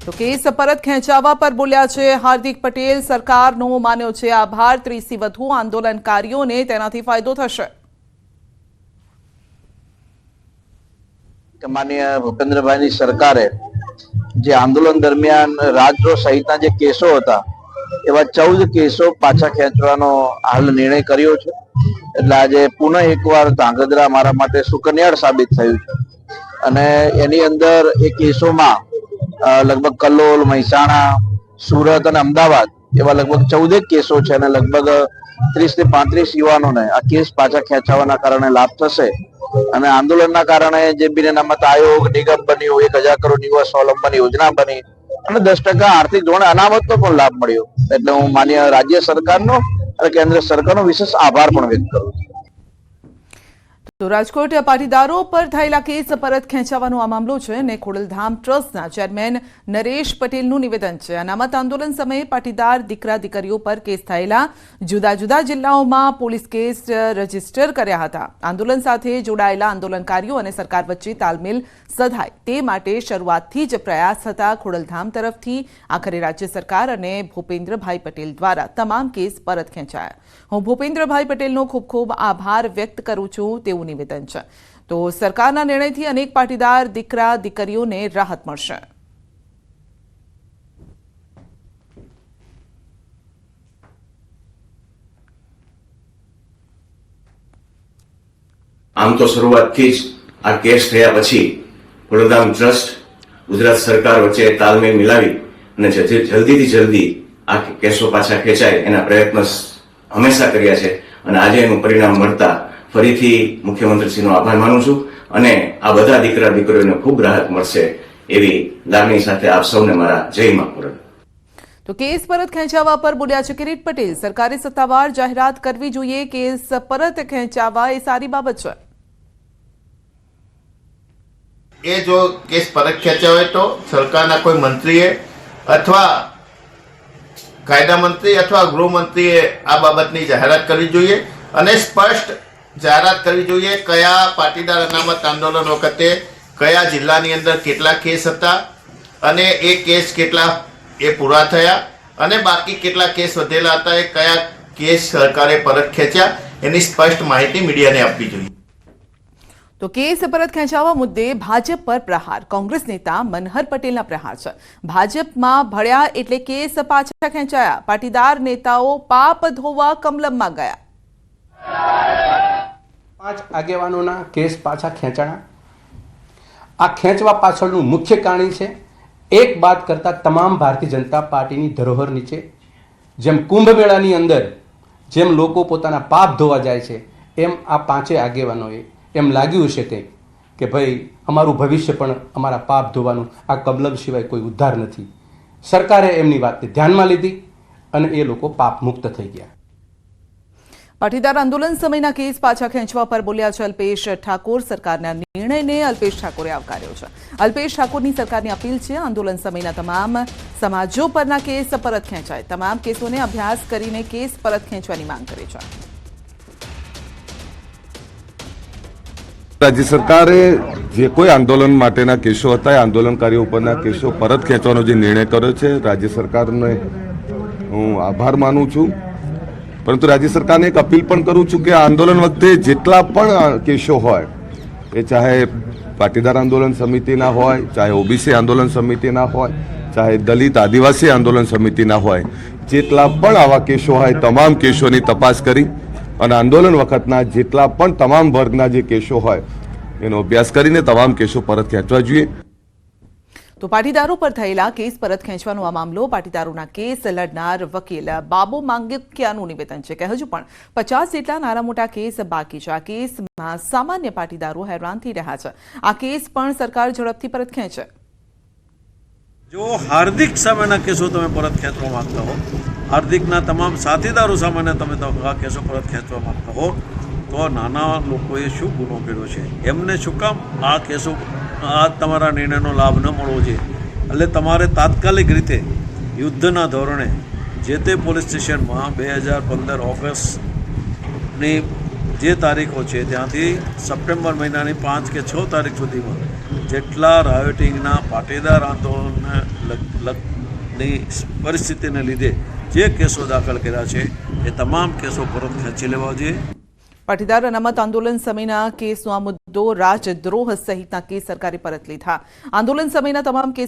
તો કેસ પરત ખેંચાવા પર બોલ્યા છે હાર્દિક પટેલ। સરકારનો માન્યો છે આભાર। 30 થી વધુ આંદોલનકારીઓને તેનાથી ફાયદો થશે। માનનીય ભૂપેન્દ્રભાઈની સરકારે જે આંદોલન દરમિયાન રાજદ્રોહ સહિતના જે કેસો હતા એવા 14 કેસો પાછા ખેંચવાનો હાલ નિર્ણય કર્યો છે। એટલે આજે પુનઃ એકવાર ધાંગધ્રા મારા માટે સુકન્યાળ સાબિત થયું છે અને એની અંદર એ કેસોમાં લગભગ કલોલ, મહેસાણા, સુરત અને અમદાવાદ એવા લગભગ 14 કેસો છે અને લગભગ 30 થી 35 યુવાનોને આ કેસ પાછા ખેંચાવાના કારણે લાભ થશે અને આંદોલનના કારણે જે બિન અનામત આયોગ નિગમ બન્યું, 1000 કરોડ યુવા સ્વાવલંબન યોજના બની અને 10% આર્થિક ધોરણે અનામતનો પણ લાભ મળ્યો। એટલે હું માન્ય રાજ્ય સરકારનો અને કેન્દ્ર સરકારનો વિશેષ આભાર પણ વ્યક્ત કરું છું। તો રાજકોટ પાટીદારો પર થયેલા કેસ પરત ખેંચાવાનો આ મામલો છે અને ખોડલધામ ટ્રસ્ટના ચેરમેન નરેશ પટેલનું નિવેદન છે। અનામત આંદોલન સમયે પાટીદાર દીકરા દીકરીઓ પર કેસ થયેલા જુદા જુદા જિલ્લાઓમાં પોલીસ કેસ રજીસ્ટર કર્યા હતા। આંદોલન સાથે જોડાયેલા આંદોલનકારીઓ અને સરકાર વચ્ચે તાલમેલ સધાય તે માટે શરૂઆતથી જ પ્રયાસ હતા ખોડલધામ તરફથી। આખરે રાજ્ય સરકાર અને ભૂપેન્દ્રભાઈ પટેલ દ્વારા તમામ કેસ પરત ખેંચાયા। હું ભૂપેન્દ્રભાઈ પટેલનો ખૂબ ખૂબ આભાર વ્યક્ત કરું છું તેવું નિવેદન છે। તો સરકારના નિર્ણયથી અનેક પાટીદાર દીકરા દીકરીઓને રાહત મળશે। આમ તો શરૂઆતથી જ આ કેસ થયા પછી ખોડલધામ ટ્રસ્ટ ગુજરાત સરકાર વચ્ચે તાલમેલ મિલાવી અને જલ્દીથી જલ્દી આ કેસો પાછા ખેંચાય એના પ્રયત્ન હંમેશા કર્યા છે અને આજે એનું પરિણામ મળતા ફરીથી મુખ્યમંત્રીશ્રીનો આભાર માનું છું અને આ બધા દીકરા દીકરીઓને ખૂબ રાહત મળશે એવી લાગણી સાથે આપ સૌને મારા જય મા ખોડલ। તો કેસ પરત ખેંચાવા પર બોલ્યા છે કિરીટ પટેલ। સરકારે સત્તાવાર જાહેરાત કરવી જોઈએ। કેસ પરત ખેંચાવા એ સારી બાબત છે। એ જો કેસ પરત ખેંચાવે તો સરકારના કોઈ મંત્રીએ અથવા કાયદા મંત્રી અથવા ગૃહમંત્રીએ આ બાબતની જાહેરાત કરવી જોઈએ અને સ્પષ્ટ જાહેરાત કરવી જોઈએ કયા પાટીદાર અનામત આંદોલન વખતે કયા જિલ્લાની અંદર કેટલા કેસ હતા અને એ કેસ કેટલા એ પૂરા થયા અને બાકી કેટલા કેસ વધેલા હતા એ કયા કેસ સરકારે પરત ખેંચ્યા એની સ્પષ્ટ માહિતી મીડિયાને આપવી જોઈએ। તો કેસ પરત ખેંચાવા મુદ્દે ભાજપ પર પ્રહાર। કોંગ્રેસ નેતા મનહર પટેલના પ્રહાર છે। ભાજપમાં ભળ્યા એટલે કેસ પાછા ખેંચાયા। પાટીદાર નેતાઓ પાપ ધોવા કમલમમાં ગયા। 5 આગેવાનોના કેસ પાછા ખેંચાણા। આ ખેંચવા પાછળનું મુખ્ય કારણ છે એક બાદ કરતા તમામ ભારતીય जनता પાર્ટીની ધરોહર નીચે જેમ કુંભમેળાની અંદર જેમ લોકો પોતાના પાપ ધોવા જાય છે એમ આ 5 આગેવાનોએ એમ લાગ્યું છે કે ભાઈ અમારું ભવિષ્ય પણ અમારા પાપ ધોવાનું આ કમલમ સિવાય કોઈ ઉદ્ધાર નથી। સરકારે એમની વાતને ધ્યાનમાં લીધી અને એ લોકો પાપ મુક્ત થઈ ગયા। પાટીદાર આંદોલન સમયના કેસ પાછા ખેંચવા પર બોલ્યા છે અલ્પેશ ઠાકોર। સરકારના નિર્ણયને અલ્પેશ ઠાકોરે આવકાર્યો છે। અલ્પેશ ઠાકોરની સરકારની અપીલ છે આંદોલન સમયના તમામ સમાજો પરના કેસ પરત ખેંચાય। તમામ કેસોને અભ્યાસ કરીને કેસ પરત ખેંચવાની માંગ કરી છે। राज्य सरकारे जे कोई आंदोलन माटेना केसो हता आंदोलनकारीओ उपरना केसो परत खेंचवानो जे निर्णय कर्यो छे राज्य सरकारने हूँ आभार मानु छूं। परंतु राज्य सरकारने एक अपील पण करूं छूं के आंदोलन वखते जेटला पण केसो होय ए चाहे पाटीदार आंदोलन समितिना होय, चाहे ओबीसी आंदोलन समितिना होय, चाहे दलित आदिवासी आंदोलन समितिना होय, जेटला पण आवा केसो होय तमाम केसोनी तपास करी અને આંદોલન વખતના જેટલા પણ તમામ વર્ગના જે કેસો હોય એનો અભ્યાસ કરીને તમામ કેસો પરત ખેંચવા જોઈએ। તો પાટીદારો પર થયેલા કેસ પરત ખેંચવાનો આ મામલો પાટીદારોના કેસ લડનાર વકીલ બાબુ માંગકિયાનું નિવેદન છે કે હજુ પણ 50 જેટલા નાના મોટા કેસ બાકી છે। આ કેસમાં સામાન્ય પાટીદારો હેરાન થઈ રહ્યા છે। આ કેસ પણ સરકાર ઝડપથી પરત ખેંચે। जो हार्दिक सामेना केसो तमे परत खेंचवा मांगता हो, हार्दिकना तमाम साथीदारो सामे तमे आ केसो परत खेंचवा मांगता हो तो नाना लोकोए शुं गुनो कर्यो छे एमने शुं काम आ केसो आ तमारा निर्णयनो लाभ न मळवो जोईए। એટલે તમારે તાત્કાલિક રીતે યુદ્ધના ધોરણે જે તે પોલીસ સ્ટેશનમાં 2015 ઓગસ્ટની જે તારીખો છે ત્યાંથી સપ્ટેમ્બર મહિનાની 5 કે 6 તારીખ સુધીમાં જેટલા રાયોટિંગના પાટીદાર આંદોલનને લગની પરિસ્થિતિને લીધે જે કેસો દાખલ કર્યા છે એ તમામ કેસો પરત ખેંચી લેવા જોઈએ. પાટીદાર અનામત આંદોલન સમયના કેસનો આ મુદ્દો રાજદ્રોહ સહિતના કેસ સરકારે પરત લીધા. આંદોલન સમયના તમામ કેસ